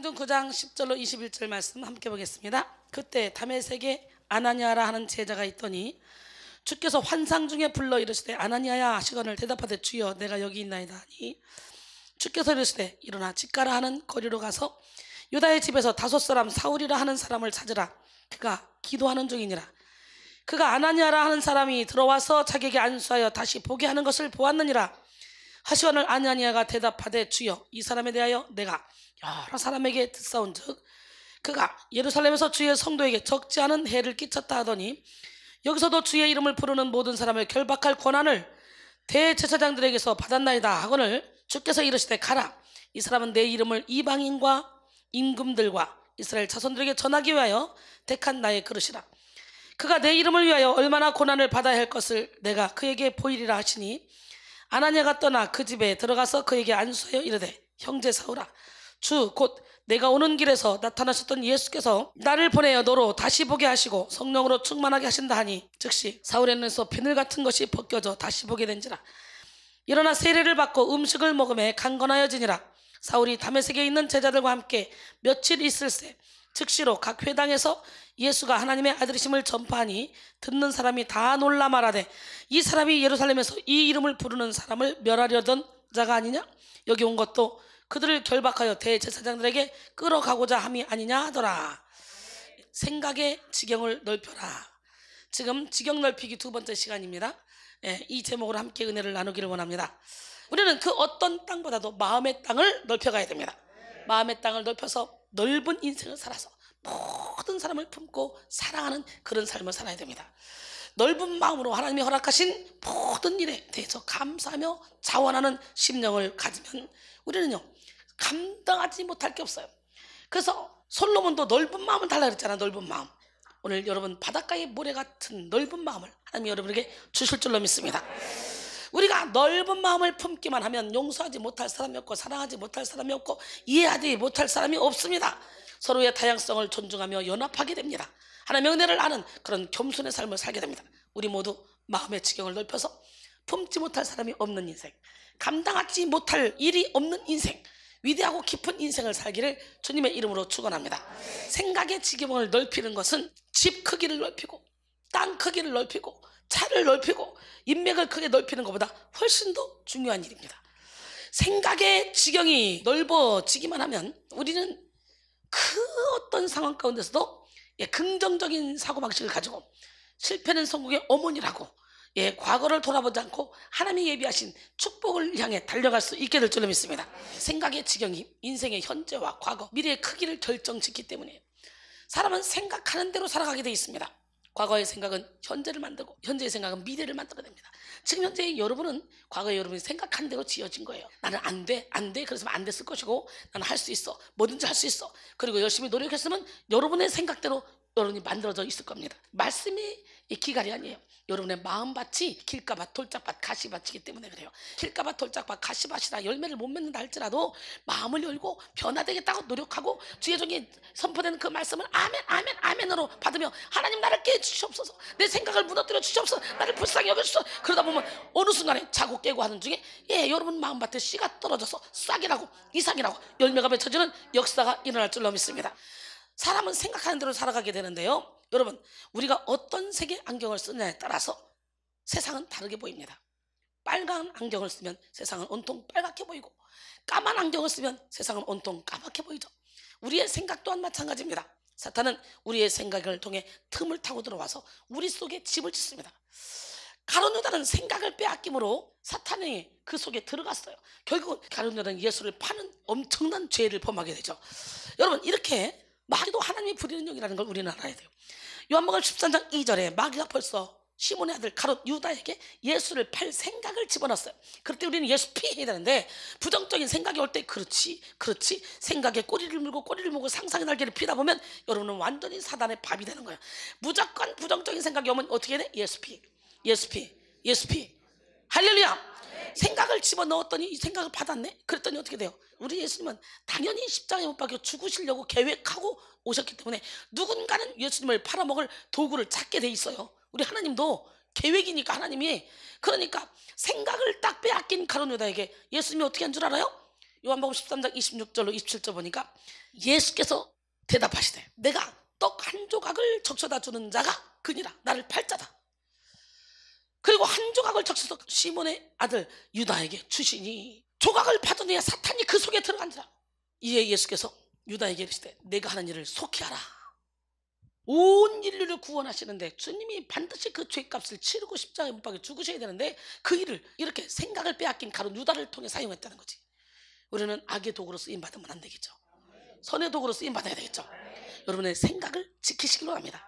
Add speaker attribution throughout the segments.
Speaker 1: 사도행전 9장 10절로 21절 말씀 함께 보겠습니다. 그때 다메섹에 아나니아라 하는 제자가 있더니 주께서 환상 중에 불러 이르시되 아나니아야 하시거늘 대답하되 주여 내가 여기 있나이다 하니 주께서 이르시되 일어나 집가라 하는 거리로 가서 유다의 집에서 다섯 사람 사울이라 하는 사람을 찾으라. 그가 기도하는 중이니라. 그가 아나니아라 하는 사람이 들어와서 자기에게 안수하여 다시 보게 하는 것을 보았느니라. 하시거늘 아나니아가 대답하되 주여 이 사람에 대하여 내가 여러 사람에게 듣사온즉 그가 예루살렘에서 주의 성도에게 적지 않은 해를 끼쳤다 하더니 여기서도 주의 이름을 부르는 모든 사람을 결박할 권한을 대제사장들에게서 받았나이다 하거늘 주께서 이르시되 가라. 이 사람은 내 이름을 이방인과 임금들과 이스라엘 자손들에게 전하기 위하여 택한 나의 그릇이라. 그가 내 이름을 위하여 얼마나 고난을 받아야 할 것을 내가 그에게 보이리라 하시니 아나니아가 떠나 그 집에 들어가서 그에게 안수하여 이르되 형제 사울아 주 곧 내가 오는 길에서 나타나셨던 예수께서 나를 보내어 너로 다시 보게 하시고 성령으로 충만하게 하신다 하니 즉시 사울의 눈에서 비늘 같은 것이 벗겨져 다시 보게 된지라. 일어나 세례를 받고 음식을 먹음에 강건하여지니라. 사울이 다메섹에 있는 제자들과 함께 며칠 있을새 즉시로 각 회당에서 예수가 하나님의 아들이심을 전파하니 듣는 사람이 다 놀라 말하되 이 사람이 예루살렘에서 이 이름을 부르는 사람을 멸하려던 자가 아니냐? 여기 온 것도 그들을 결박하여 대제사장들에게 끌어가고자 함이 아니냐 하더라. 생각의 지경을 넓혀라. 지금 지경 넓히기 두 번째 시간입니다. 이 제목으로 함께 은혜를 나누기를 원합니다. 우리는 그 어떤 땅보다도 마음의 땅을 넓혀가야 됩니다. 마음의 땅을 넓혀서 넓은 인생을 살아서 모든 사람을 품고 사랑하는 그런 삶을 살아야 됩니다. 넓은 마음으로 하나님이 허락하신 모든 일에 대해서 감사하며 자원하는 심령을 가지면 우리는요 감당하지 못할 게 없어요. 그래서 솔로몬도 넓은 마음을 달라 그랬잖아. 넓은 마음. 오늘 여러분 바닷가의 모래 같은 넓은 마음을 하나님이 여러분에게 주실 줄로 믿습니다. 우리가 넓은 마음을 품기만 하면 용서하지 못할 사람이 없고 사랑하지 못할 사람이 없고 이해하지 못할 사람이 없습니다. 서로의 다양성을 존중하며 연합하게 됩니다. 하나님의 은혜를 아는 그런 겸손의 삶을 살게 됩니다. 우리 모두 마음의 지경을 넓혀서 품지 못할 사람이 없는 인생, 감당하지 못할 일이 없는 인생, 위대하고 깊은 인생을 살기를 주님의 이름으로 축원합니다. 생각의 지경을 넓히는 것은 집 크기를 넓히고 땅 크기를 넓히고 차를 넓히고 인맥을 크게 넓히는 것보다 훨씬 더 중요한 일입니다. 생각의 지경이 넓어지기만 하면 우리는 그 어떤 상황 가운데서도 긍정적인 사고방식을 가지고 실패는 성공의 어머니라고 과거를 돌아보지 않고 하나님이 예비하신 축복을 향해 달려갈 수 있게 될 줄로 믿습니다. 생각의 지경이 인생의 현재와 과거, 미래의 크기를 결정짓기 때문에 사람은 생각하는 대로 살아가게 되어 있습니다. 과거의 생각은 현재를 만들고 현재의 생각은 미래를 만들어냅니다. 지금 현재 여러분은 과거에 여러분이 생각한 대로 지어진 거예요. 나는 안 돼, 그래서 안 됐을 것이고 나는 할 수 있어, 뭐든지 할 수 있어. 그리고 열심히 노력했으면 여러분의 생각대로 여러분이 만들어져 있을 겁니다. 말씀이 기갈이 아니에요. 여러분의 마음밭이 길가밭, 돌짝밭, 가시밭이기 때문에 그래요. 길가밭, 돌짝밭, 가시밭이라 열매를 못 맺는다 할지라도 마음을 열고 변화되겠다고 노력하고 주의 종이 선포되는 그 말씀을 아멘, 아멘, 아멘으로 받으며 하나님 나를 깨주시옵소서, 내 생각을 무너뜨려 주시옵소서, 나를 불쌍히 여겨주소서. 그러다 보면 어느 순간에 자고 깨고 하는 중에 여러분 마음밭에 씨가 떨어져서 싹이라고 이삭이라고 열매가 맺혀지는 역사가 일어날 줄로 믿습니다. 사람은 생각하는 대로 살아가게 되는데요, 여러분 우리가 어떤 색의 안경을 쓰느냐에 따라서 세상은 다르게 보입니다. 빨간 안경을 쓰면 세상은 온통 빨갛게 보이고 까만 안경을 쓰면 세상은 온통 까맣게 보이죠. 우리의 생각 또한 마찬가지입니다. 사탄은 우리의 생각을 통해 틈을 타고 들어와서 우리 속에 집을 짓습니다. 가룟 유다는 생각을 빼앗김으로 사탄이 그 속에 들어갔어요. 결국은 가룟 유다는 예수를 파는 엄청난 죄를 범하게 되죠. 여러분 이렇게 마귀도 하나님이 부리는 영이라는 걸 우리는 알아야 돼요. 요한복음 13장 2절에 마귀가 벌써 시몬의 아들 가룟 유다에게 예수를 팔 생각을 집어넣었어요. 그럴 때 우리는 예수 피해야 되는데 부정적인 생각이 올 때 그렇지 생각에 꼬리를 물고 상상의 날개를 피다 보면 여러분은 완전히 사단의 밥이 되는 거예요. 무조건 부정적인 생각이 오면 어떻게 돼? 예수 피 할렐루야. 생각을 집어넣었더니 이 생각을 받았네. 그랬더니 어떻게 돼요? 우리 예수님은 당연히 십자가에 못 박혀 죽으시려고 계획하고 오셨기 때문에 누군가는 예수님을 팔아먹을 도구를 찾게 돼 있어요. 우리 하나님도 계획이니까 하나님이. 그러니까 생각을 딱 빼앗긴 가룟 유다에게 예수님이 어떻게 한 줄 알아요? 요한복음 13장 26절로 27절 보니까 예수께서 대답하시되 내가 떡 한 조각을 적셔다 주는 자가 그니라. 나를 팔자다. 그리고 한 조각을 적셔서 시몬의 아들 유다에게 주시니 조각을 받으니 사탄이 그 속에 들어간지라. 이에 예수께서 유다에게 이르시되 내가 하는 일을 속히 하라. 온 인류를 구원하시는데 주님이 반드시 그 죄값을 치르고 십자가에 못 박혀 죽으셔야 되는데 그 일을 이렇게 생각을 빼앗긴 가룟 유다를 통해 사용했다는 거지. 우리는 악의 도구로 쓰임받으면 안 되겠죠. 선의 도구로 쓰임받아야 되겠죠. 여러분의 생각을 지키시길 바랍니다.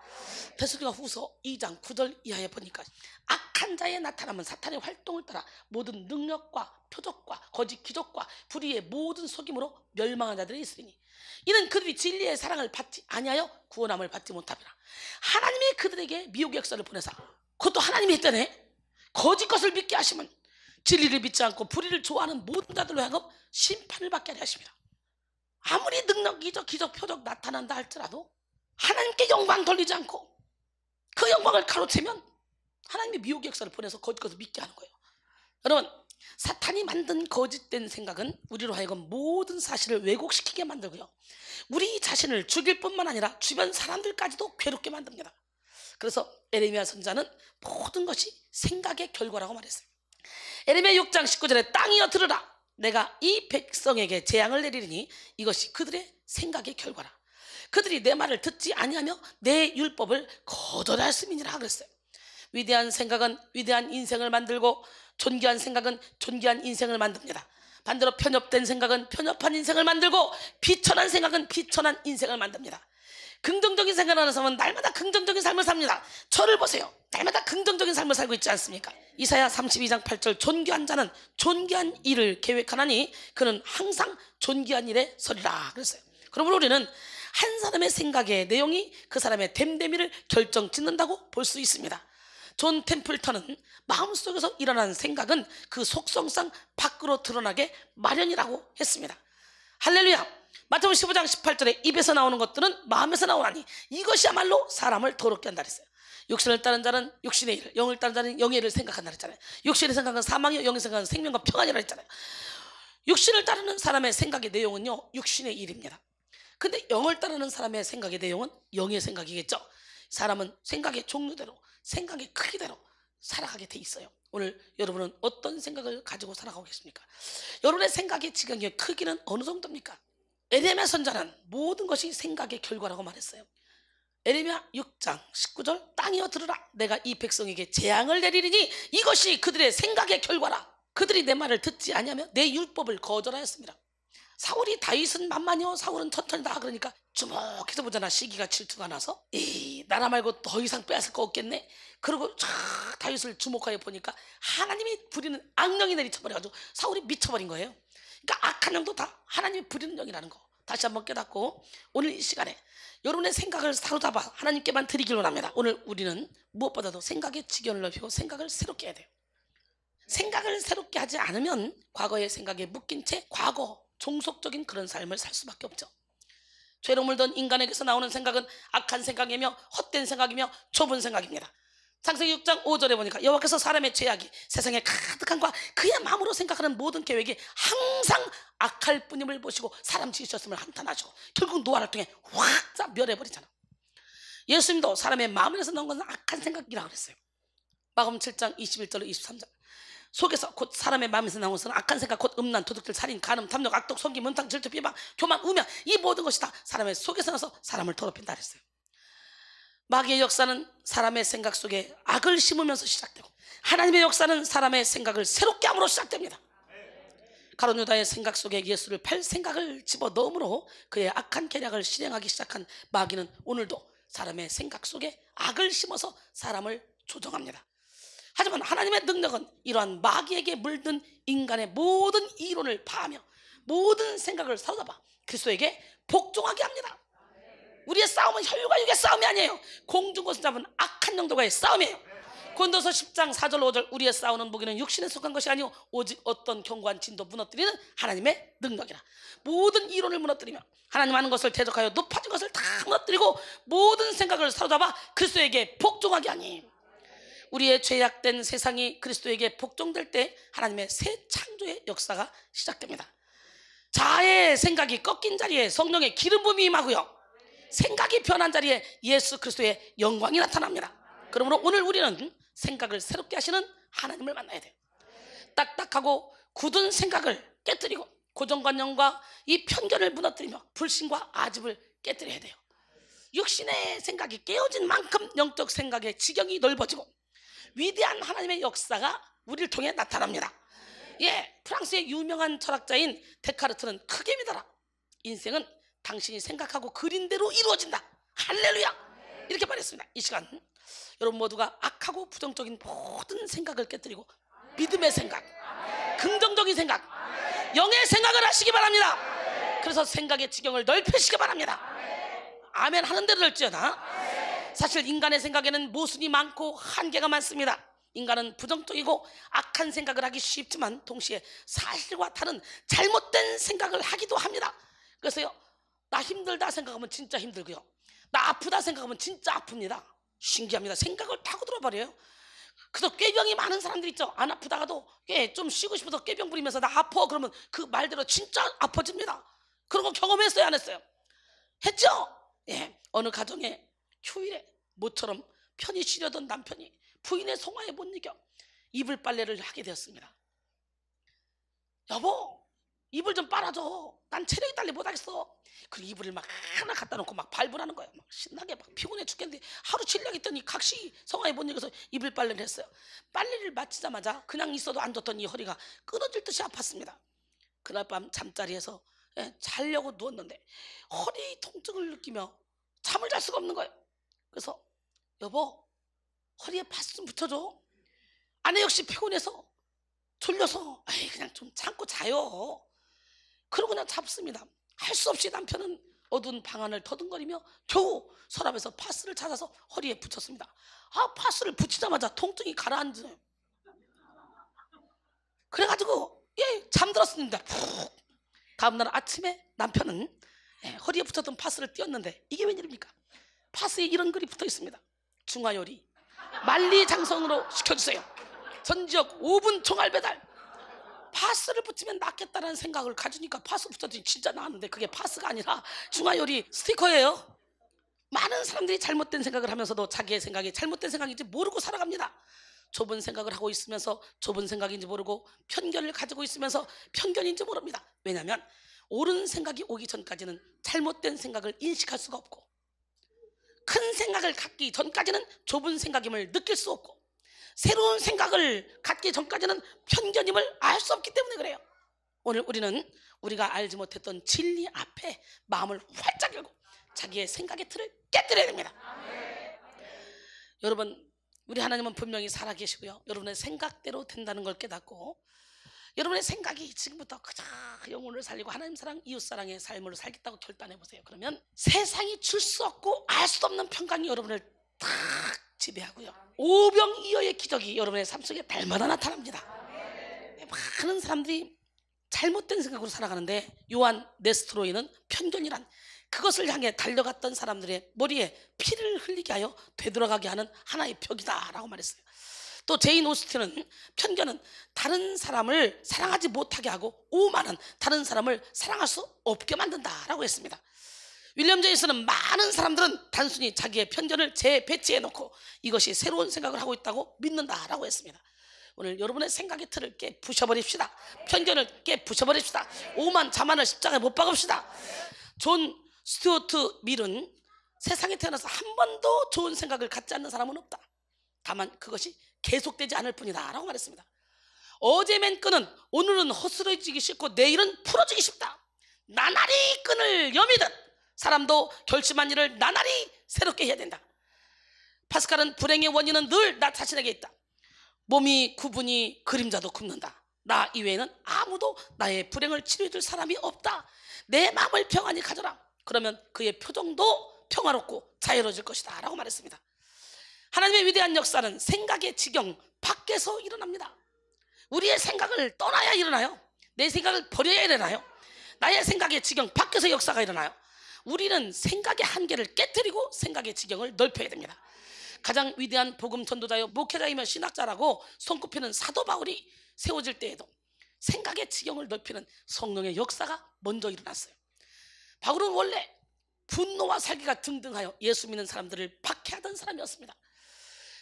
Speaker 1: 데살로니가 후서 2장 9절 이하에 보니까 악한 자의 나타나면 사탄의 활동을 따라 모든 능력과 표적과 거짓 기적과 불의의 모든 속임으로 멸망한 자들이 있으니 이는 그들이 진리의 사랑을 받지 아니하여 구원함을 받지 못함이라. 하나님이 그들에게 미혹의 역사를 보내사, 그것도 하나님이 했다네. 거짓 것을 믿게 하시면 진리를 믿지 않고 불의를 좋아하는 모든 자들로 하여금 심판을 받게 하려 하십니다. 아무리 능력, 기적, 표적 나타난다 할지라도 하나님께 영광 돌리지 않고 그 영광을 가로채면 하나님의 미혹의 역사를 보내서 거짓 것을 믿게 하는 거예요. 여러분, 사탄이 만든 거짓된 생각은 우리로 하여금 모든 사실을 왜곡시키게 만들고요, 우리 자신을 죽일 뿐만 아니라 주변 사람들까지도 괴롭게 만듭니다. 그래서 에레미야 선지자는 모든 것이 생각의 결과라고 말했어요. 에레미야 6장 19절에 땅이여 들으라. 내가 이 백성에게 재앙을 내리리니 이것이 그들의 생각의 결과라. 그들이 내 말을 듣지 아니하며 내 율법을 거절하였음이니라 그랬어요. 위대한 생각은 위대한 인생을 만들고 존귀한 생각은 존귀한 인생을 만듭니다. 반대로 편협된 생각은 편협한 인생을 만들고 비천한 생각은 비천한 인생을 만듭니다. 긍정적인 생각을 하는 사람은 날마다 긍정적인 삶을 삽니다. 저를 보세요. 날마다 긍정적인 삶을 살고 있지 않습니까? 이사야 32장 8절 존귀한 자는 존귀한 일을 계획하나니 그는 항상 존귀한 일에 서리라 그랬어요. 그러므로 우리는 한 사람의 생각의 내용이 그 사람의 됨됨이를 결정짓는다고 볼 수 있습니다. 존 템플턴은 마음속에서 일어나는 생각은 그 속성상 밖으로 드러나게 마련이라고 했습니다. 할렐루야. 마태복음 15장 18절에 입에서 나오는 것들은 마음에서 나오나니 이것이야말로 사람을 더럽게 한다 그랬어요. 육신을 따른 자는 육신의 일을, 영을 따른 자는 영의 일을 생각한다 그랬잖아요. 육신의 생각은 사망이요 영의 생각은 생명과 평안이라 했잖아요. 육신을 따르는 사람의 생각의 내용은요 육신의 일입니다. 근데 영을 따르는 사람의 생각의 내용은 영의 생각이겠죠. 사람은 생각의 종류대로 생각의 크기대로 살아가게 돼 있어요. 오늘 여러분은 어떤 생각을 가지고 살아가고 계십니까? 여러분의 생각의 지경의 크기는 어느 정도입니까? 에레미야 선지자는 모든 것이 생각의 결과라고 말했어요. 에레미야 6장 19절 땅이여 들으라. 내가 이 백성에게 재앙을 내리리니 이것이 그들의 생각의 결과라. 그들이 내 말을 듣지 아니하며 내 율법을 거절하였습니다. 사울이 다윗은 만만이요 사울은 천천히다 그러니까 주목해서 보잖아. 시기가 질투가 나서 나라 말고 더 이상 빼앗을 거 없겠네. 그리고 쫙 다윗을 주목하여 보니까 하나님이 부리는 악령이 내리쳐버려가지고 사울이 미쳐버린 거예요. 그러니까 악한 영도 다 하나님이 부리는 영이라는 거 다시 한번 깨닫고 오늘 이 시간에 여러분의 생각을 사로잡아 하나님께만 드리기를 원합니다. 오늘 우리는 무엇보다도 생각의 지경을 넓히고 생각을 새롭게 해야 돼요. 생각을 새롭게 하지 않으면 과거의 생각에 묶인 채 과거 종속적인 그런 삶을 살 수밖에 없죠. 죄로 물든 인간에게서 나오는 생각은 악한 생각이며 헛된 생각이며 좁은 생각입니다. 창세기 6장 5절에 보니까 여호와께서 사람의 죄악이 세상에 가득한 과 그의 마음으로 생각하는 모든 계획이 항상 악할 뿐임을 보시고 사람 지으셨음을 한탄하시고 결국 노아를 통해 확 멸해버리잖아. 예수님도 사람의 마음에서 나온 것은 악한 생각이라고 그랬어요. 마가복음 7장 21절로 23절 속에서 곧 사람의 마음에서 나온 것은 악한 생각 곧 음란, 도둑질, 살인, 간음, 탐욕, 악독, 속임, 문탕, 질투, 비방, 교만, 우명 이 모든 것이 다 사람의 속에서 나서 사람을 더럽힌다 그랬어요. 마귀의 역사는 사람의 생각 속에 악을 심으면서 시작되고 하나님의 역사는 사람의 생각을 새롭게 함으로 시작됩니다. 가룟 유다의 생각 속에 예수를 팔 생각을 집어넣음으로 그의 악한 계략을 실행하기 시작한 마귀는 오늘도 사람의 생각 속에 악을 심어서 사람을 조종합니다. 하지만 하나님의 능력은 이러한 마귀에게 물든 인간의 모든 이론을 파하며 모든 생각을 사로잡아 그리스도에게 복종하게 합니다. 우리의 싸움은 혈육과 육의 싸움이 아니에요. 공중것을 잡은 악한 영들과의 싸움이에요. 고린도서 10장 4절 5절 우리의 싸우는 무기는 육신에 속한 것이 아니오 오직 어떤 견고한 진도 무너뜨리는 하나님의 능력이라. 모든 이론을 무너뜨리며 하나님 하는 것을 대적하여 높아진 것을 다 무너뜨리고 모든 생각을 사로잡아 그리스도에게 복종하게 하니 우리의 죄악된 세상이 그리스도에게 복종될 때 하나님의 새 창조의 역사가 시작됩니다. 자아의 생각이 꺾인 자리에 성령의 기름 부음이 임하고요, 생각이 변한 자리에 예수 그리스도의 영광이 나타납니다. 그러므로 오늘 우리는 생각을 새롭게 하시는 하나님을 만나야 돼요. 딱딱하고 굳은 생각을 깨뜨리고 고정관념과 이 편견을 무너뜨리며 불신과 아집을 깨뜨려야 돼요. 육신의 생각이 깨어진 만큼 영적 생각의 지경이 넓어지고 위대한 하나님의 역사가 우리를 통해 나타납니다. 예, 프랑스의 유명한 철학자인 데카르트는 크게 믿어라. 인생은 당신이 생각하고 그린 대로 이루어진다. 할렐루야. 이렇게 말했습니다. 이 시간 여러분 모두가 악하고 부정적인 모든 생각을 깨뜨리고 믿음의 생각, 긍정적인 생각, 영의 생각을 하시기 바랍니다. 그래서 생각의 지경을 넓히시기 바랍니다. 아멘 하는 대로 될지어다. 사실 인간의 생각에는 모순이 많고 한계가 많습니다. 인간은 부정적이고 악한 생각을 하기 쉽지만 동시에 사실과 다른 잘못된 생각을 하기도 합니다. 그래서요, 나 힘들다 생각하면 진짜 힘들고요, 나 아프다 생각하면 진짜 아픕니다. 신기합니다. 생각을 타고 들어버려요. 그래서 꾀병이 많은 사람들 있죠. 안 아프다가도 좀 쉬고 싶어서 꾀병 부리면서 나 아파 그러면 그 말대로 진짜 아파집니다. 그런 거 경험했어요, 안 했어요? 했죠? 예, 어느 가정에 휴일에 모처럼 편히 쉬려던 남편이 부인의 송화에 못 이겨 이불 빨래를 하게 되었습니다. 여보, 이불 좀 빨아줘. 난 체력이 딸리 못하겠어. 그리고 이불을 막 하나 갖다 놓고 막 발불하는 거예요. 막 신나게 막 피곤해 죽겠는데 하루 실력 있더니 각시 성화에 못 이겨서 이불 빨래를 했어요. 빨래를 마치자마자 그냥 있어도 안 좋던 이 허리가 끊어질 듯이 아팠습니다. 그날 밤 잠자리에서 자려고 누웠는데 허리 통증을 느끼며 잠을 잘 수가 없는 거예요. 그래서 여보, 허리에 파스 좀 붙여줘. 아내 역시 피곤해서 졸려서 그냥 좀 참고 자요. 그러고 그냥 잡습니다. 할 수 없이 남편은 어두운 방 안을 더듬거리며 겨우 서랍에서 파스를 찾아서 허리에 붙였습니다. 파스를 붙이자마자 통증이 가라앉아요. 그래가지고 잠들었습니다. 푹. 다음날 아침에 남편은 허리에 붙였던 파스를 띄었는데 이게 웬일입니까? 파스에 이런 글이 붙어 있습니다. 중화요리 만리장성으로 시켜주세요. 전지역 5분 총알 배달. 파스를 붙이면 낫겠다는 생각을 가지니까 파스 붙였더니 진짜 나았는데 그게 파스가 아니라 중화요리 스티커예요. 많은 사람들이 잘못된 생각을 하면서도 자기의 생각이 잘못된 생각인지 모르고 살아갑니다. 좁은 생각을 하고 있으면서 좁은 생각인지 모르고 편견을 가지고 있으면서 편견인지 모릅니다. 왜냐하면 옳은 생각이 오기 전까지는 잘못된 생각을 인식할 수가 없고 큰 생각을 갖기 전까지는 좁은 생각임을 느낄 수 없고 새로운 생각을 갖기 전까지는 편견임을 알 수 없기 때문에 그래요. 오늘 우리는 우리가 알지 못했던 진리 앞에 마음을 활짝 열고 자기의 생각의 틀을 깨뜨려야 됩니다. 여러분, 우리 하나님은 분명히 살아계시고요, 여러분의 생각대로 된다는 걸 깨닫고 여러분의 생각이 지금부터 그저 영혼을 살리고 하나님 사랑, 이웃 사랑의 삶으로 살겠다고 결단해 보세요. 그러면 세상이 줄 수 없고 알 수 없는 평강이 여러분을 탁 지배하고요, 오병이어의 기적이 여러분의 삶 속에 달마다 나타납니다. 많은 사람들이 잘못된 생각으로 살아가는데 요한 네스토로이는 편견이란 그것을 향해 달려갔던 사람들의 머리에 피를 흘리게 하여 되돌아가게 하는 하나의 벽이다라고 말했어요. 또 제인 오스틴은 편견은 다른 사람을 사랑하지 못하게 하고 오만은 다른 사람을 사랑할 수 없게 만든다라고 했습니다. 윌리엄 제이슨은 많은 사람들은 단순히 자기의 편견을 재배치해 놓고 이것이 새로운 생각을 하고 있다고 믿는다라고 했습니다. 오늘 여러분의 생각의 틀을 깨부셔버립시다. 편견을 깨부셔버립시다. 오만 자만을 십자가에 못 박읍시다. 존 스튜어트 밀은 세상에 태어나서 한 번도 좋은 생각을 갖지 않는 사람은 없다. 다만 그것이 계속되지 않을 뿐이다 라고 말했습니다. 어제 맨 끈은 오늘은 허스러지기 싫고 내일은 풀어지기 쉽다. 나날이 끈을 여미듯 사람도 결심한 일을 나날이 새롭게 해야 된다. 파스칼은 불행의 원인은 늘 나 자신에게 있다. 몸이 굽으니 그림자도 굽는다. 나 이외에는 아무도 나의 불행을 치료해줄 사람이 없다. 내 마음을 평안히 가져라. 그러면 그의 표정도 평화롭고 자유로워질 것이다 라고 말했습니다. 하나님의 위대한 역사는 생각의 지경 밖에서 일어납니다. 우리의 생각을 떠나야 일어나요. 내 생각을 버려야 일어나요. 나의 생각의 지경 밖에서 역사가 일어나요. 우리는 생각의 한계를 깨뜨리고 생각의 지경을 넓혀야 됩니다. 가장 위대한 복음 전도자요 목회자이며 신학자라고 손꼽히는 사도 바울이 세워질 때에도 생각의 지경을 넓히는 성령의 역사가 먼저 일어났어요. 바울은 원래 분노와 살기가 등등하여 예수 믿는 사람들을 박해하던 사람이었습니다.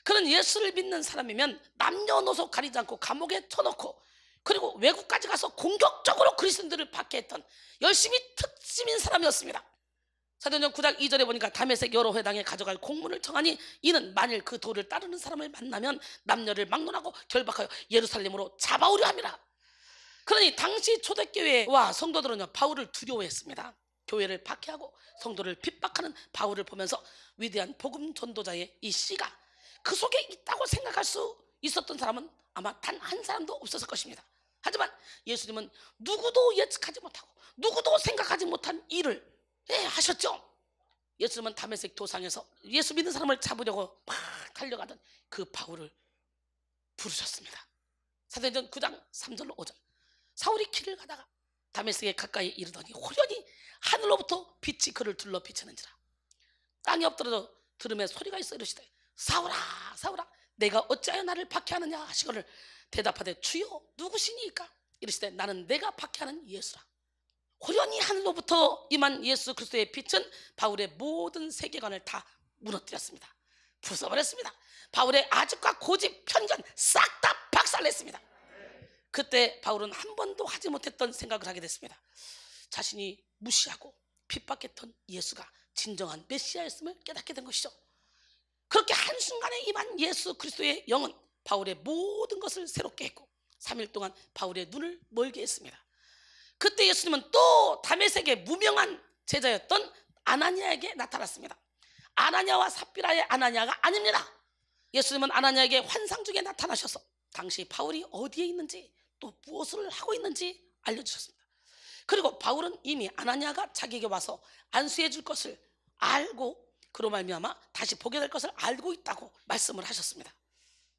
Speaker 1: 그런 예수를 믿는 사람이면 남녀노소 가리지 않고 감옥에 쳐넣고, 그리고 외국까지 가서 공격적으로 그리스도인들을 박해했던 열심히 특심인 사람이었습니다. 사도행전 9장 2절에 보니까 다메섹 여러 회당에 가져갈 공문을 청하니 이는 만일 그 도를 따르는 사람을 만나면 남녀를 막론하고 결박하여 예루살렘으로 잡아오려 함이라. 그러니 당시 초대교회와 성도들은요, 바울을 두려워했습니다. 교회를 박해하고 성도를 핍박하는 바울을 보면서 위대한 복음 전도자의 이 씨가 그 속에 있다고 생각할 수 있었던 사람은 아마 단 한 사람도 없었을 것입니다. 하지만 예수님은 누구도 예측하지 못하고 누구도 생각하지 못한 일을 하셨죠. 예수님은 다메섹 도상에서 예수 믿는 사람을 잡으려고 막 달려가던 그 바울을 부르셨습니다. 사도행전 9장 3절로 5절. 사울이 길을 가다가 다메섹에 가까이 이르더니 호련히 하늘로부터 빛이 그를 둘러 비치는지라. 땅이 엎드러져 들음에 소리가 있어 이르시되 사울아 사울아 내가 어찌하여 나를 박해하느냐 하시거늘 대답하되 주여 누구시니까? 이르시되 나는 내가 박해하는 예수라. 호련히 하늘로부터 임한 예수 그리스도의 빛은 바울의 모든 세계관을 다 무너뜨렸습니다. 부숴버렸습니다. 바울의 아집과 고집, 편견 싹 다 박살냈습니다. 그때 바울은 한 번도 하지 못했던 생각을 하게 됐습니다. 자신이 무시하고 핍박했던 예수가 진정한 메시아였음을 깨닫게 된 것이죠. 그렇게 한순간에 임한 예수 그리스도의 영은 바울의 모든 것을 새롭게 했고 3일 동안 바울의 눈을 멀게 했습니다. 그때 예수님은 또 다메섹의 무명한 제자였던 아나니아에게 나타났습니다. 아나니아와 삽비라의 아나니아가 아닙니다. 예수님은 아나니아에게 환상 중에 나타나셔서 당시 바울이 어디에 있는지 또 무엇을 하고 있는지 알려주셨습니다. 그리고 바울은 이미 아나니아가 자기에게 와서 안수해 줄 것을 알고 그로 말미암아 다시 보게 될 것을 알고 있다고 말씀을 하셨습니다.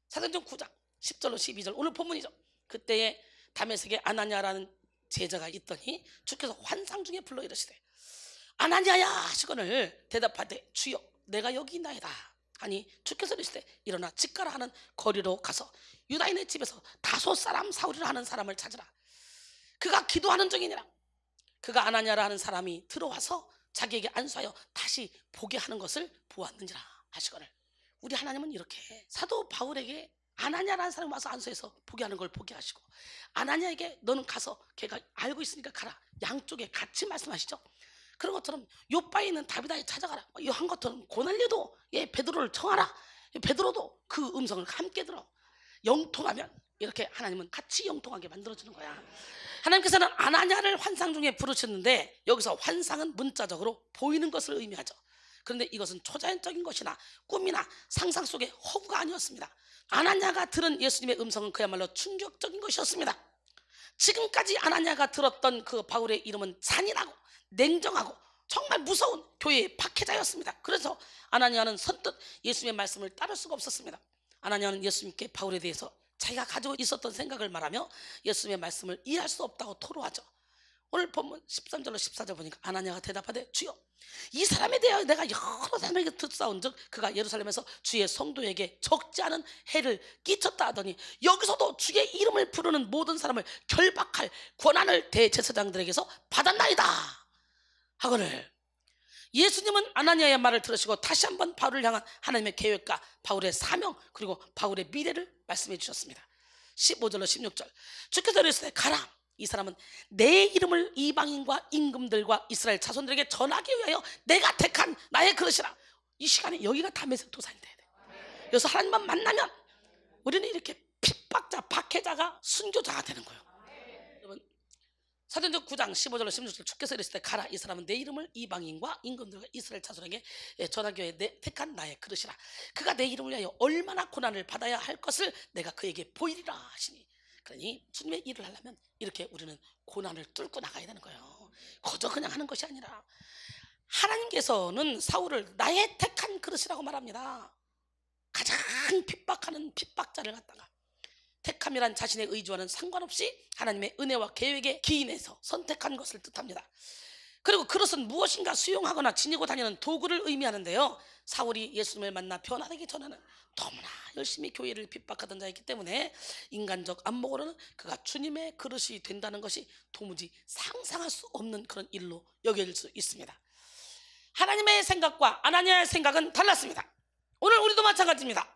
Speaker 1: 사도행전 9장 10절로 12절 오늘 본문이죠. 그때에 다메섹에 아나니아라는 제자가 있더니 주께서 환상 중에 불러 이르시되 아나니아야 하시거늘 대답하되 주여 내가 여기 있나이다 하니 주께서 이르시되 일어나 집가라 하는 거리로 가서 유다인의 집에서 다섯 사람 사울이라 하는 사람을 찾으라. 그가 기도하는 중이니라. 그가 아나니아라 하는 사람이 들어와서 자기에게 안수하여 다시 보게 하는 것을 보았는지라 하시거늘. 우리 하나님은 이렇게 사도 바울에게 아나니아라는 사람이 와서 안수해서 보게 하는 걸 보게 하시고 아나니아에게 너는 가서 걔가 알고 있으니까 가라. 양쪽에 같이 말씀하시죠. 그런 것처럼 요바에 있는 다비다에 찾아가라. 한 것처럼 고날려도 베드로를 청하라. 베드로도 그 음성을 함께 들어. 영통하면 이렇게 하나님은 같이 영통하게 만들어주는 거야. 하나님께서는 아나니아를 환상 중에 부르셨는데 여기서 환상은 문자적으로 보이는 것을 의미하죠. 그런데 이것은 초자연적인 것이나 꿈이나 상상 속의 허구가 아니었습니다. 아나니아가 들은 예수님의 음성은 그야말로 충격적인 것이었습니다. 지금까지 아나니아가 들었던 그 바울의 이름은 잔인하고 냉정하고 정말 무서운 교회의 박해자였습니다. 그래서 아나니아는 선뜻 예수님의 말씀을 따를 수가 없었습니다. 아나니아는 예수님께 바울에 대해서 자기가 가지고 있었던 생각을 말하며 예수님의 말씀을 이해할 수 없다고 토로하죠. 오늘 본문 13절로 14절 보니까 아나니아가 대답하되 주여 이 사람에 대하여 내가 여러 사람에게 듣사온 즉 그가 예루살렘에서 주의 성도에게 적지 않은 해를 끼쳤다 하더니 여기서도 주의 이름을 부르는 모든 사람을 결박할 권한을 대제사장들에게서 받았나이다 하거늘. 예수님은 아나니아의 말을 들으시고 다시 한번 바울을 향한 하나님의 계획과 바울의 사명 그리고 바울의 미래를 말씀해 주셨습니다. 15절로 16절 주께서 이르시되 가라. 이 사람은 내 이름을 이방인과 임금들과 이스라엘 자손들에게 전하기 위하여 내가 택한 나의 그릇이라. 이 시간에 여기가 다메섹 도상이 돼야 돼. 여기서 하나님만 만나면 우리는 이렇게 핍박자 박해자가 순교자가 되는 거예요. 여러분 사도행전 9장 15절로 16절 주께서 이르시되 가라. 이 사람은 내 이름을 이방인과 임금들과 이스라엘 자손에게 전하기 위하여 택한 나의 그릇이라. 그가 내 이름을 위하여 얼마나 고난을 받아야 할 것을 내가 그에게 보이리라 하시니. 그러니 주님의 일을 하려면 이렇게 우리는 고난을 뚫고 나가야 되는 거예요. 거저 그냥 하는 것이 아니라 하나님께서는 사울을 나의 택한 그릇이라고 말합니다. 가장 핍박하는 핍박자를 갖다가 택함이란 자신의 의지와는 상관없이 하나님의 은혜와 계획에 기인해서 선택한 것을 뜻합니다. 그리고 그릇은 무엇인가 수용하거나 지니고 다니는 도구를 의미하는데요, 사울이 예수님을 만나 변화되기 전에는 너무나 열심히 교회를 핍박하던 자이기 때문에 인간적 안목으로는 그가 주님의 그릇이 된다는 것이 도무지 상상할 수 없는 그런 일로 여겨질 수 있습니다. 하나님의 생각과 아나니아의 생각은 달랐습니다. 오늘 우리도 마찬가지입니다.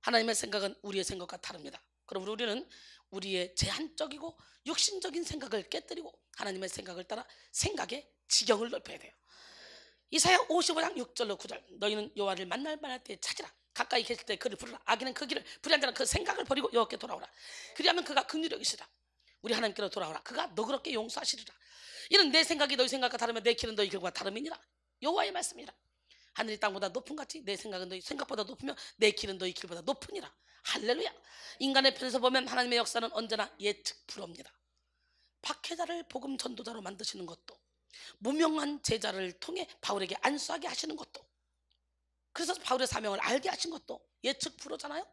Speaker 1: 하나님의 생각은 우리의 생각과 다릅니다. 그럼 우리는 우리의 제한적이고 육신적인 생각을 깨뜨리고 하나님의 생각을 따라 생각의 지경을 넓혀야 돼요. 이사야 55장 6절로 9절, 너희는 여호와를 만날 만할 때 찾으라. 가까이 계실 때 그를 부르라. 악인은 그 길을, 불의한 자는 그 생각을 버리고 여호와께 돌아오라. 그리하면 그가 긍휼하시리라. 우리 하나님께로 돌아오라. 그가 너그럽게 용서하시리라. 이는 내 생각이 너희 생각과 다르며 내 길은 너희 길과 다름이니라. 여호와의 말씀이라. 하늘이 땅보다 높은 같이 내 생각은 너희 생각보다 높으며 내 길은 너희 길보다 높으니라. 할렐루야. 인간의 편에서 보면 하나님의 역사는 언제나 예측 불허입니다. 박해자를 복음 전도자로 만드시는 것도, 무명한 제자를 통해 바울에게 안수하게 하시는 것도, 그래서 바울의 사명을 알게 하신 것도 예측 불허잖아요.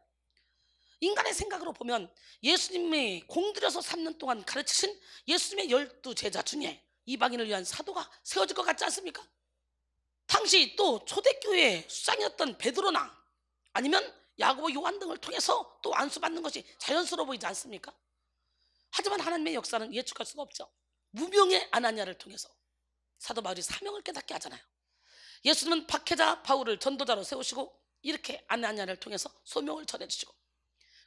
Speaker 1: 인간의 생각으로 보면 예수님이 공들여서 3년 동안 가르치신 예수님의 12제자 중에 이방인을 위한 사도가 세워질 것 같지 않습니까? 당시 또 초대교회의 수장이었던 베드로나 아니면 야고보, 요한 등을 통해서 또 안수받는 것이 자연스러워 보이지 않습니까? 하지만 하나님의 역사는 예측할 수가 없죠. 무명의 아나니아를 통해서 사도 바울이 사명을 깨닫게 하잖아요. 예수님은 박해자 바울을 전도자로 세우시고 이렇게 아나니아를 통해서 소명을 전해주시고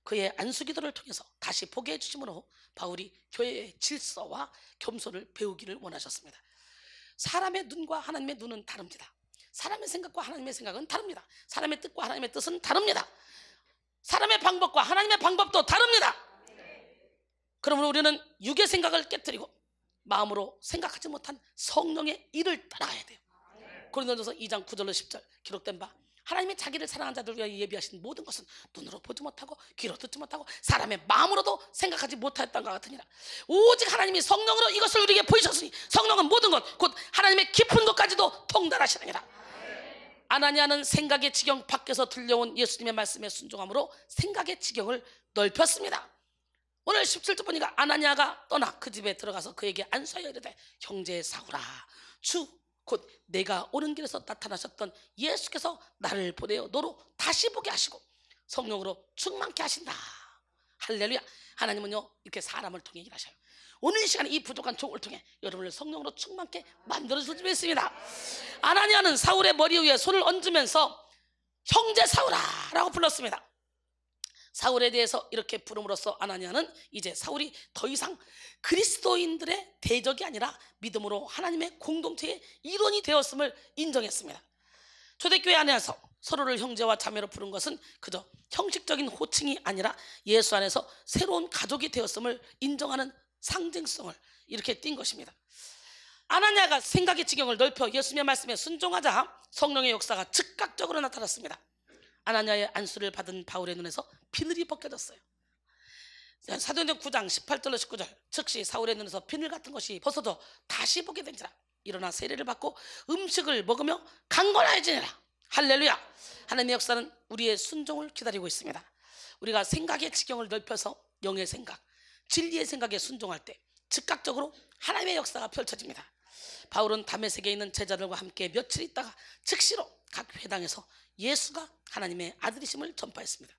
Speaker 1: 그의 안수기도를 통해서 다시 보게 해주심으로 바울이 교회의 질서와 겸손을 배우기를 원하셨습니다. 사람의 눈과 하나님의 눈은 다릅니다. 사람의 생각과 하나님의 생각은 다릅니다. 사람의 뜻과 하나님의 뜻은 다릅니다. 사람의 방법과 하나님의 방법도 다릅니다. 그러므로 우리는 육의 생각을 깨뜨리고 마음으로 생각하지 못한 성령의 일을 따라가야 돼요. 고린도전서 2장 9절로 10절 기록된 바, 하나님이 자기를 사랑한 자들 위하여 예비하신 모든 것은 눈으로 보지 못하고 귀로 듣지 못하고 사람의 마음으로도 생각하지 못하였던 것 같으니라. 오직 하나님이 성령으로 이것을 우리에게 보이셨으니 성령은 모든 것 곧 하나님의 깊은 것까지도 통달하시느니라. 아나니아는 생각의 지경 밖에서 들려온 예수님의 말씀에 순종함으로 생각의 지경을 넓혔습니다. 오늘 17절 보니까 아나니아가 떠나 그 집에 들어가서 그에게 안수하여 이르되, 형제 사울아, 주 곧 내가 오는 길에서 나타나셨던 예수께서 나를 보내어 너로 다시 보게 하시고 성령으로 충만케 하신다. 할렐루야. 하나님은요 이렇게 사람을 통해 일하셔요. 오늘 이 시간에 이 부족한 종을 통해 여러분을 성령으로 충만케 만들어줄 줄 믿습니다. 아나니아는 사울의 머리 위에 손을 얹으면서 형제 사울아 라고 불렀습니다. 사울에 대해서 이렇게 부름으로써 아나니아는 이제 사울이 더 이상 그리스도인들의 대적이 아니라 믿음으로 하나님의 공동체의 일원이 되었음을 인정했습니다. 초대교회 안에서 서로를 형제와 자매로 부른 것은 그저 형식적인 호칭이 아니라 예수 안에서 새로운 가족이 되었음을 인정하는 상징성을 이렇게 띈 것입니다. 아나니아가 생각의 지경을 넓혀 예수님의 말씀에 순종하자 성령의 역사가 즉각적으로 나타났습니다. 아나니아의 안수를 받은 바울의 눈에서 비늘이 벗겨졌어요. 사도행전 9장 18절로 19절, 즉시 사울의 눈에서 비늘 같은 것이 벗어져 다시 보게 된지라. 일어나 세례를 받고 음식을 먹으며 강건해지니라. 할렐루야. 하나님의 역사는 우리의 순종을 기다리고 있습니다. 우리가 생각의 지경을 넓혀서 영의 생각, 진리의 생각에 순종할 때 즉각적으로 하나님의 역사가 펼쳐집니다. 바울은 다메섹에 있는 제자들과 함께 며칠 있다가 즉시로 각 회당에서 예수가 하나님의 아들이심을 전파했습니다.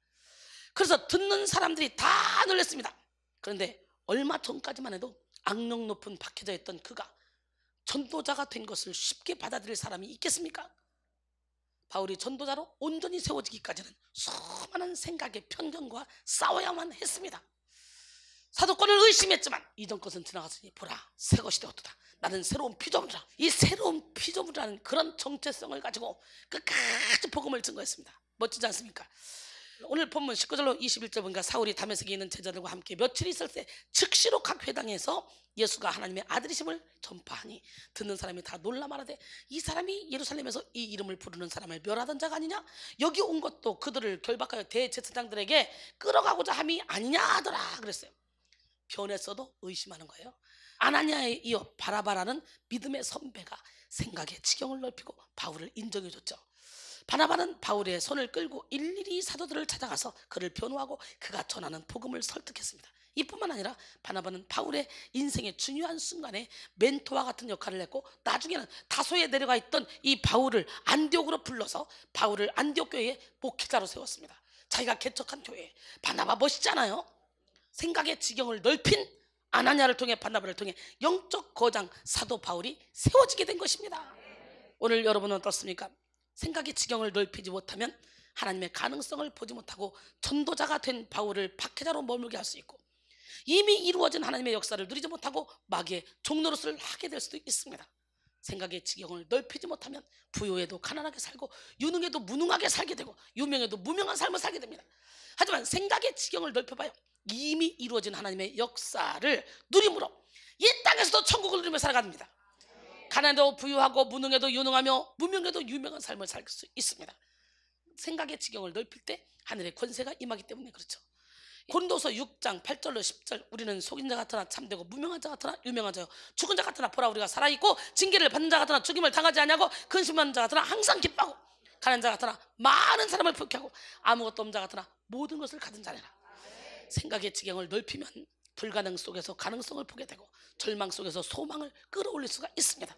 Speaker 1: 그래서 듣는 사람들이 다 놀랐습니다. 그런데 얼마 전까지만 해도 악명 높은 박해자였던 그가 전도자가 된 것을 쉽게 받아들일 사람이 있겠습니까? 바울이 전도자로 온전히 세워지기까지는 수많은 생각의 편견과 싸워야만 했습니다. 사도권을 의심했지만 이전 것은 지나갔으니 보라 새 것이 되었도다. 나는 새로운 피조물이라. 이 새로운 피조물이라는 그런 정체성을 가지고 끝까지 복음을 증거했습니다. 멋지지 않습니까? 오늘 본문 19절로 21절 보니까 사울이 다메섹에 있는 제자들과 함께 며칠 있을 때 즉시로 각 회당에서 예수가 하나님의 아들이심을 전파하니 듣는 사람이 다 놀라 말하되, 이 사람이 예루살렘에서 이 이름을 부르는 사람을 멸하던 자가 아니냐? 여기 온 것도 그들을 결박하여 대제사장들에게 끌어가고자 함이 아니냐 하더라 그랬어요. 변했어도 의심하는 거예요. 아나니아에 이어 바나바라는 믿음의 선배가 생각의 지경을 넓히고 바울을 인정해줬죠. 바나바는 바울의 손을 끌고 일일이 사도들을 찾아가서 그를 변호하고 그가 전하는 복음을 설득했습니다. 이뿐만 아니라 바나바는 바울의 인생의 중요한 순간에 멘토와 같은 역할을 했고, 나중에는 다소에 내려가 있던 이 바울을 안디옥으로 불러서 바울을 안디옥 교회의 목회자로 세웠습니다. 자기가 개척한 교회. 바나바 멋있잖아요. 생각의 지경을 넓힌 아나니아를 통해, 바나바를 통해 영적 거장 사도 바울이 세워지게 된 것입니다. 오늘 여러분은 어떻습니까? 생각의 지경을 넓히지 못하면 하나님의 가능성을 보지 못하고 전도자가 된 바울을 박해자로 머물게 할 수 있고, 이미 이루어진 하나님의 역사를 누리지 못하고 마귀의 종노릇을 하게 될 수도 있습니다. 생각의 지경을 넓히지 못하면 부유해도 가난하게 살고, 유능해도 무능하게 살게 되고, 유명해도 무명한 삶을 살게 됩니다. 하지만 생각의 지경을 넓혀봐요. 이미 이루어진 하나님의 역사를 누림으로 이 땅에서도 천국을 누리며 살아갑니다. 가난해도 부유하고, 무능해도 유능하며, 무명해도 유명한 삶을 살 수 있습니다. 생각의 지경을 넓힐 때 하늘의 권세가 임하기 때문에 그렇죠. 고린도서 6장 8절로 10절, 우리는 속인 자 같으나 참되고, 무명한 자 같으나 유명한 자요, 죽은 자 같으나 보라 우리가 살아있고, 징계를 받는 자 같으나 죽임을 당하지 아니하고, 근심하는 자 같으나 항상 기뻐하고, 가난한 자 같으나 많은 사람을 부귀하고, 아무것도 없는 자 같으나 모든 것을 가진 자니라. 생각의 지경을 넓히면 불가능 속에서 가능성을 보게 되고, 절망 속에서 소망을 끌어올릴 수가 있습니다.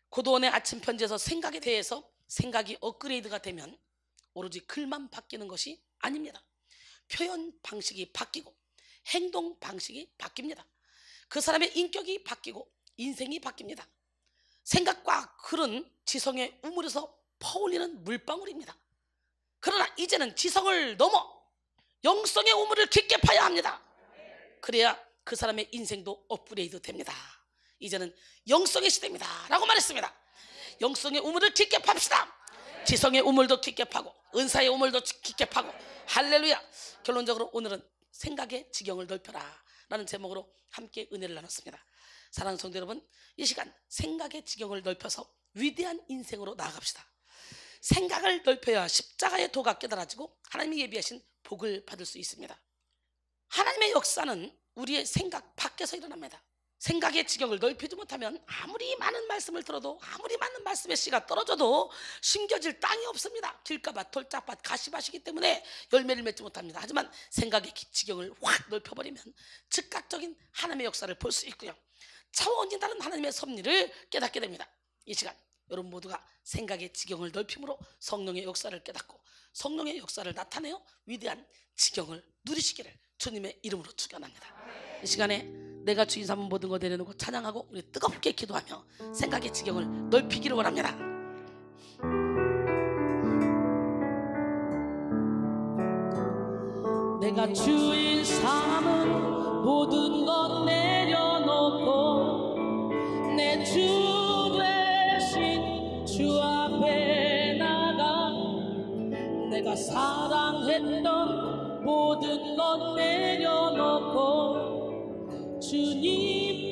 Speaker 1: 고도원의 아침 편지에서 생각에 대해서, 생각이 업그레이드가 되면 오로지 글만 바뀌는 것이 아닙니다. 표현 방식이 바뀌고 행동 방식이 바뀝니다. 그 사람의 인격이 바뀌고 인생이 바뀝니다. 생각과 글은 지성의 우물에서 퍼올리는 물방울입니다. 그러나 이제는 지성을 넘어 영성의 우물을 깊게 파야 합니다. 그래야 그 사람의 인생도 업그레이드 됩니다. 이제는 영성의 시대입니다 라고 말했습니다. 영성의 우물을 깊게 팝시다. 지성의 우물도 깊게 파고, 은사의 우물도 깊게 파고. 할렐루야. 결론적으로 오늘은 생각의 지경을 넓혀라 라는 제목으로 함께 은혜를 나눴습니다. 사랑하는 성도 여러분, 이 시간 생각의 지경을 넓혀서 위대한 인생으로 나아갑시다. 생각을 넓혀야 십자가의 도가 깨달아지고 하나님이 예비하신 복을 받을 수 있습니다. 하나님의 역사는 우리의 생각 밖에서 일어납니다. 생각의 지경을 넓히지 못하면 아무리 많은 말씀을 들어도, 아무리 많은 말씀의 씨가 떨어져도 심겨질 땅이 없습니다. 길가밭, 돌짝밭, 가시밭이기 때문에 열매를 맺지 못합니다. 하지만 생각의 지경을 확 넓혀버리면 즉각적인 하나님의 역사를 볼 수 있고요, 차원이 다른 하나님의 섭리를 깨닫게 됩니다. 이 시간 여러분 모두가 생각의 지경을 넓힘으로 성령의 역사를 깨닫고 성령의 역사를 나타내어 위대한 지경을 누리시기를 주님의 이름으로 축원합니다. 이 시간에 내가 주인 삼은 모든 것 내려놓고 찬양하고 우리 뜨겁게 기도하며 생각의 지경을 넓히기를 원합니다. 내가 주인 삼은 모든 것 내려놓고 내 주 대신 주 앞에 나가, 내가 사랑했던 모든 것 내려놓고 주님